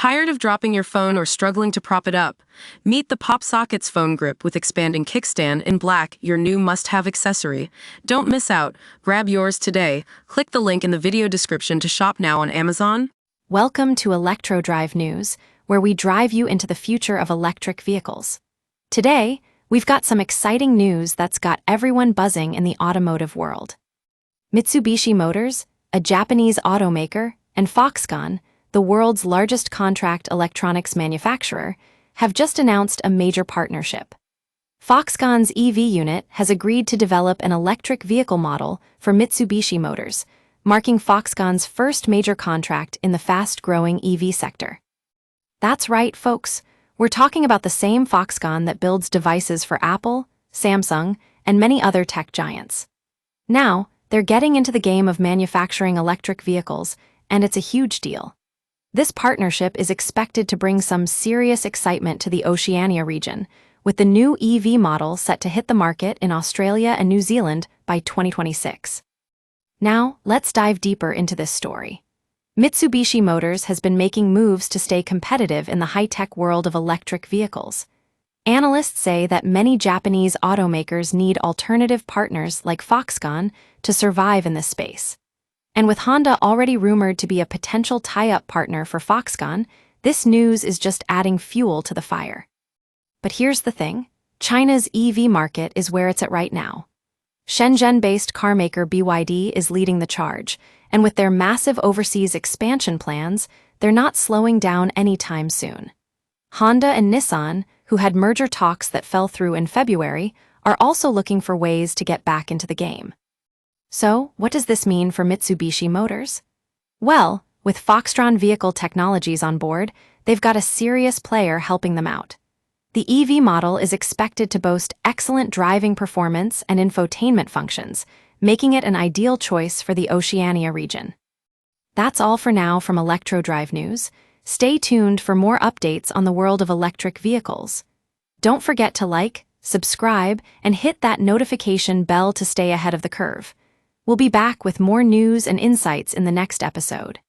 Tired of dropping your phone or struggling to prop it up? Meet the Pop Sockets phone grip with expanding kickstand in black, your new must-have accessory. Don't miss out. Grab yours today. Click the link in the video description to shop now on Amazon. Welcome to Electro Drive News, where we drive you into the future of electric vehicles. Today, we've got some exciting news that's got everyone buzzing in the automotive world. Mitsubishi Motors, a Japanese automaker, and Foxconn, the world's largest contract electronics manufacturer, have just announced a major partnership. Foxconn's EV unit has agreed to develop an electric vehicle model for Mitsubishi Motors, marking Foxconn's first major contract in the fast-growing EV sector. That's right, folks. We're talking about the same Foxconn that builds devices for Apple, Samsung, and many other tech giants. Now, they're getting into the game of manufacturing electric vehicles, and it's a huge deal. This partnership is expected to bring some serious excitement to the Oceania region, with the new EV model set to hit the market in Australia and New Zealand by 2026. Now, let's dive deeper into this story. Mitsubishi Motors has been making moves to stay competitive in the high-tech world of electric vehicles. Analysts say that many Japanese automakers need alternative partners like Foxconn to survive in this space. And with Honda already rumored to be a potential tie-up partner for Foxconn, this news is just adding fuel to the fire. But here's the thing, China's EV market is where it's at right now. Shenzhen-based carmaker BYD is leading the charge, and with their massive overseas expansion plans, they're not slowing down anytime soon. Honda and Nissan, who had merger talks that fell through in February, are also looking for ways to get back into the game. So, what does this mean for Mitsubishi Motors? Well, with Foxconn Vehicle Technologies on board, they've got a serious player helping them out. The EV model is expected to boast excellent driving performance and infotainment functions, making it an ideal choice for the Oceania region. That's all for now from Electro Drive News. Stay tuned for more updates on the world of electric vehicles. Don't forget to like, subscribe, and hit that notification bell to stay ahead of the curve. We'll be back with more news and insights in the next episode.